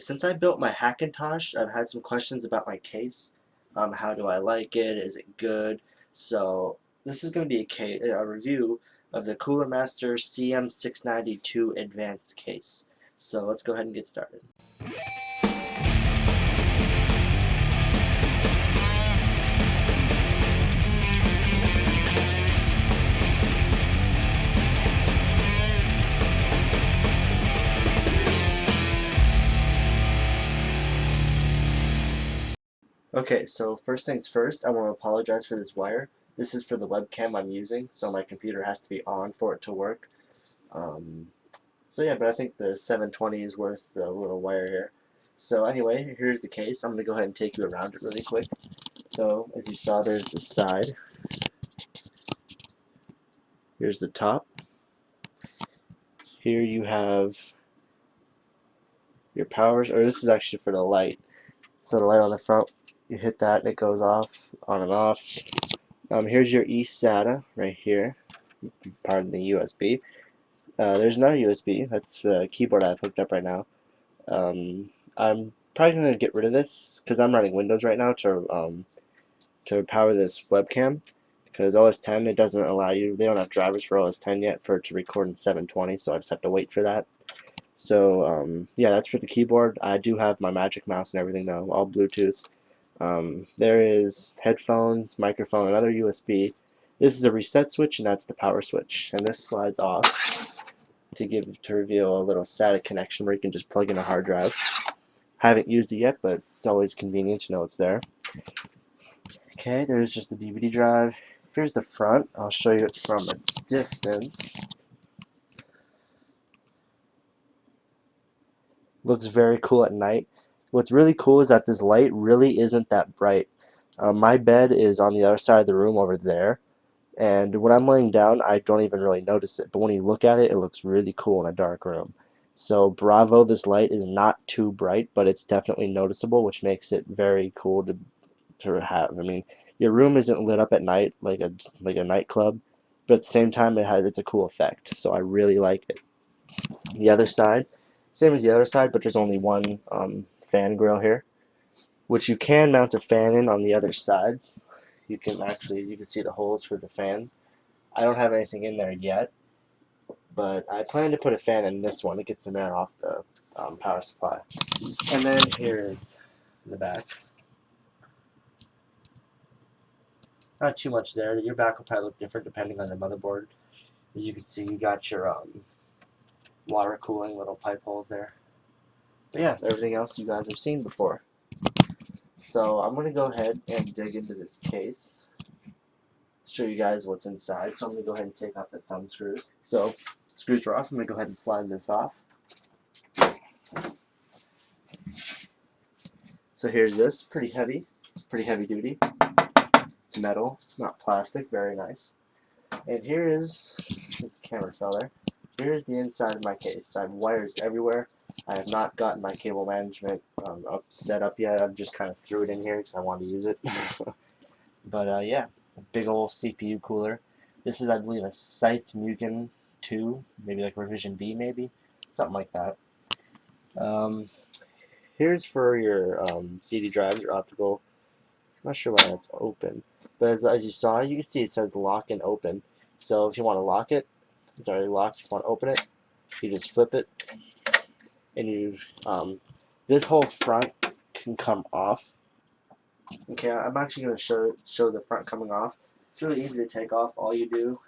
Since I built my Hackintosh, I've had some questions about my case. How do I like it? Is it good? So this is going to be a review of the Cooler Master CM-692 Advanced case. So let's go ahead and get started. Okay, so first things first, I want to apologize for this wire. This is for the webcam I'm using, so my computer has to be on for it to work. Um, so yeah, but I think the 720 is worth the little wire here. So anyway, here's the case. I'm going to go ahead and take you around it really quick. So as you saw, there's the side. Here's the top. Here you have your powers, or this is actually for the light. So the light on the front, you hit that and it goes off, on and off. Here's your eSATA right here, pardon the USB. There's another USB, that's the keyboard I have hooked up right now. I'm probably going to get rid of this because I'm running Windows right now to power this webcam, because OS 10, it doesn't allow you, they don't have drivers for OS 10 yet for it to record in 720, so I just have to wait for that. So yeah, that's for the keyboard. I do have my Magic Mouse and everything though, all Bluetooth. There is headphones, microphone, another USB. This is a reset switch, and that's the power switch. And this slides off to reveal a little SATA connection where you can just plug in a hard drive. Haven't used it yet, but it's always convenient to know it's there. Okay, there's just the DVD drive. Here's the front. I'll show you it from a distance. Looks very cool at night. What's really cool is that this light really isn't that bright. My bed is on the other side of the room over there, and when I'm laying down, I don't even really notice it. But when you look at it, it looks really cool in a dark room. So bravo, this light is not too bright, but it's definitely noticeable, which makes it very cool to have. I mean, your room isn't lit up at night like a nightclub, but at the same time, it's a cool effect. So I really like it. The other side, same as the other side, but there's only one fan grill here, which you can mount a fan in on the other sides. You can see the holes for the fans. I don't have anything in there yet, but I plan to put a fan in this one to get some air off the power supply. And then here is the back. Not too much there. Your back will probably look different depending on the motherboard. As you can see, you got your water cooling little pipe holes there. But yeah, everything else you guys have seen before. So I'm going to go ahead and dig into this case, show you guys what's inside. So I'm going to go ahead and take off the thumb screws. So screws are off. I'm going to go ahead and slide this off. So here's this, pretty heavy duty. It's metal, not plastic, very nice. And here is, the camera fell there, here's the inside of my case. I have wires everywhere. I have not gotten my cable management set up yet. I've just kind of threw it in here because I wanted to use it. But yeah, big old CPU cooler. This is, I believe, a Scythe Mugen 2, maybe like revision B, maybe, something like that. Here's for your CD drives, your optical. I'm not sure why that's open, but as you saw, you can see it says lock and open. So if you want to lock it, it's already locked. If you want to open it, you just flip it, and you this whole front can come off. Okay, I'm actually going to show the front coming off. It's really easy to take off. All you do,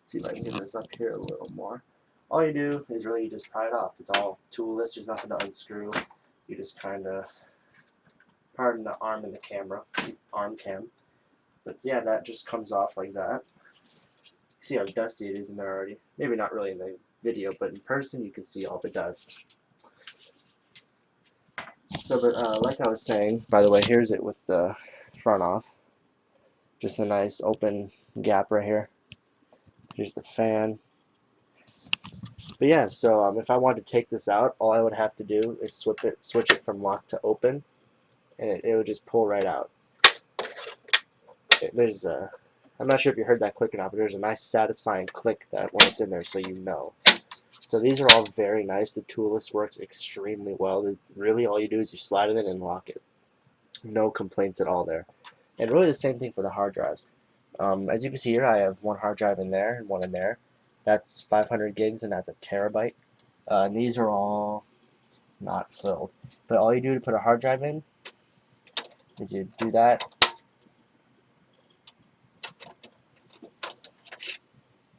see if I can get this up here a little more. All you do is really just pry it off. It's all toolless. There's nothing to unscrew. You just kind of, pardon the arm in the camera, arm cam. But yeah, that just comes off like that. See how dusty it is in there already. Maybe not really in the video, but in person you can see all the dust. So, but like I was saying, by the way, here's it with the front off. Just a nice open gap right here. Here's the fan. But yeah, so if I wanted to take this out, all I would have to do is switch it from lock to open, and it would just pull right out. There's I'm not sure if you heard that click or not, but there's a nice satisfying click that when it's in there, so you know. So these are all very nice. The toolless works extremely well. It's really all you do is you slide it in and lock it. No complaints at all there. And really the same thing for the hard drives. As you can see here, I have one hard drive in there and one in there. That's 500 gigs and that's a terabyte. And these are all not filled. But all you do to put a hard drive in is you do that.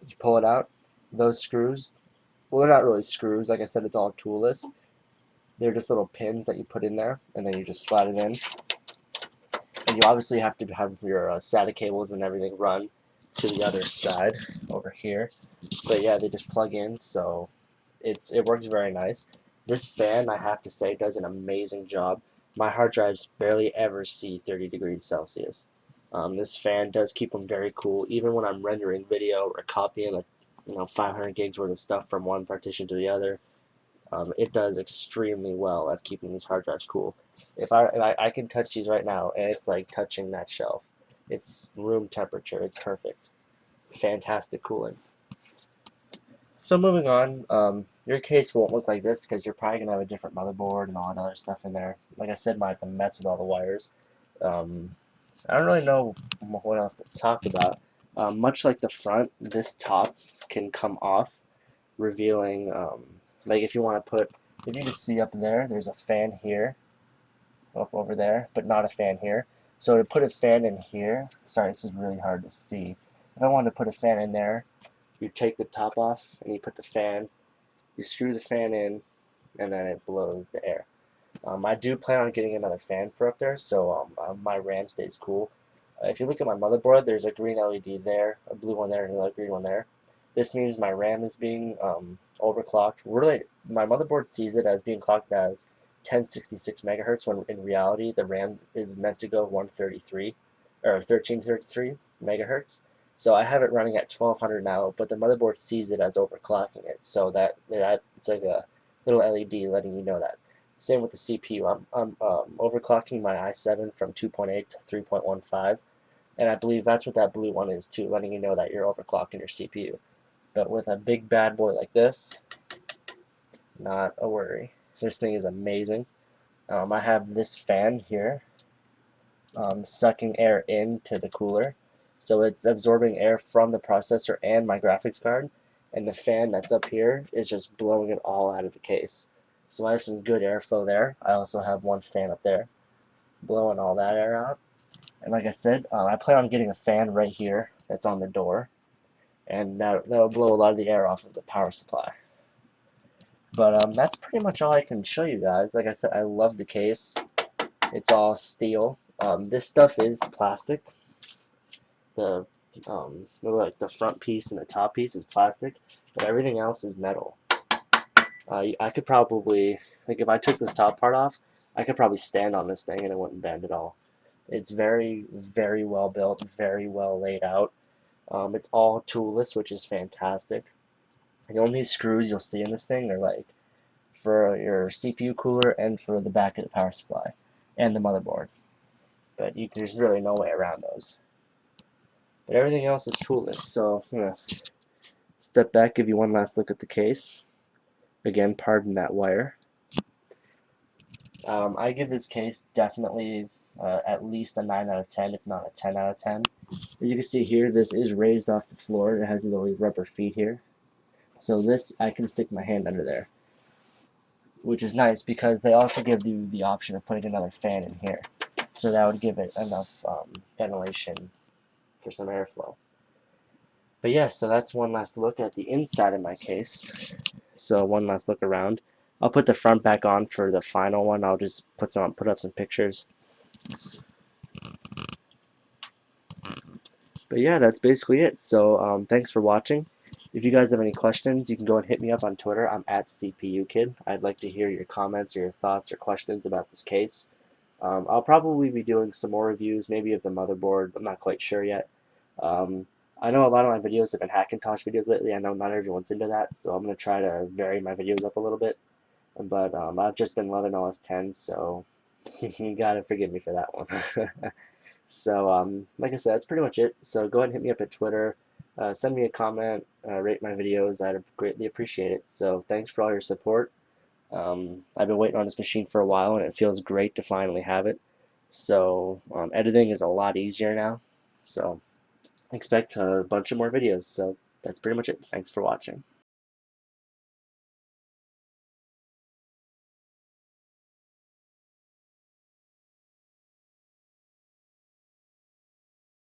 You pull it out. Those screws, well, they're not really screws. Like I said, it's all toolless. They're just little pins that you put in there, and then you just slide it in. And you obviously have to have your SATA cables and everything run to the other side over here. But yeah, they just plug in, so it works very nice. This fan, I have to say, does an amazing job. My hard drives barely ever see 30 degrees Celsius. This fan does keep them very cool, even when I'm rendering video or copying like 500 gigs worth of stuff from one partition to the other. It does extremely well at keeping these hard drives cool. If I can touch these right now, and it's like touching that shelf. It's room temperature. It's perfect. Fantastic cooling. So moving on, your case won't look like this because you're probably gonna have a different motherboard and all that other stuff in there. Like I said, mine's a mess with all the wires. I don't really know what else to talk about. Much like the front, this top can come off, revealing, like if you want to put, if you can see up there, there's a fan here, up over there, but not a fan here. So to put a fan in here, sorry, this is really hard to see. If I wanted to put a fan in there, you take the top off and you put the fan, you screw the fan in, and then it blows the air. I do plan on getting another fan for up there, so my RAM stays cool. If you look at my motherboard, there's a green LED there, a blue one there, and another green one there. This means my RAM is being overclocked. Really, my motherboard sees it as being clocked as 1066 megahertz, when in reality the RAM is meant to go 133 or 1333 megahertz. So I have it running at 1200 now, but the motherboard sees it as overclocking it. So that it's like a little LED letting you know that. Same with the CPU. I'm overclocking my i7 from 2.8 to 3.15, and I believe that's what that blue one is too, letting you know that you're overclocking your CPU. But with a big bad boy like this, not a worry. This thing is amazing. I have this fan here sucking air into the cooler, so it's absorbing air from the processor and my graphics card, and the fan that's up here is just blowing it all out of the case. So I have some good airflow there. I also have one fan up there blowing all that air out. And like I said, I plan on getting a fan right here that's on the door, and that'll blow a lot of the air off of the power supply. But that's pretty much all I can show you guys. Like I said, I love the case. It's all steel. This stuff is plastic. Like the front piece and the top piece is plastic, but everything else is metal. I could probably, like if I took this top part off, I could probably stand on this thing and it wouldn't bend at all. It's very, very well built, very well laid out. It's all toolless, which is fantastic. The only screws you'll see in this thing are like for your CPU cooler and for the back of the power supply and the motherboard. But there's really no way around those. But everything else is toolless, so I'm going to step back, give you one last look at the case. Again, pardon that wire. I give this case definitely at least a 9 out of 10, if not a 10 out of 10. As you can see here, this is raised off the floor. It has little rubber feet here. So this, I can stick my hand under there, which is nice because they also give you the option of putting another fan in here. So that would give it enough ventilation for some airflow. But yeah, so that's one last look at the inside of my case. So one last look around. I'll put the front back on for the final one. I'll just put up some pictures. But yeah, that's basically it. So thanks for watching. If you guys have any questions, you can go and hit me up on Twitter. I'm at CPUKid. I'd like to hear your comments or your thoughts or questions about this case. I'll probably be doing some more reviews, maybe of the motherboard. I'm not quite sure yet. I know a lot of my videos have been Hackintosh videos lately. I know not everyone's into that, so I'm going to try to vary my videos up a little bit. But I've just been loving OS 10, so you got to forgive me for that one. So, like I said, that's pretty much it. So go ahead and hit me up at Twitter. Send me a comment, rate my videos. I'd greatly appreciate it. So thanks for all your support. I've been waiting on this machine for a while, and it feels great to finally have it. So editing is a lot easier now. So expect a bunch of more videos. So that's pretty much it. Thanks for watching.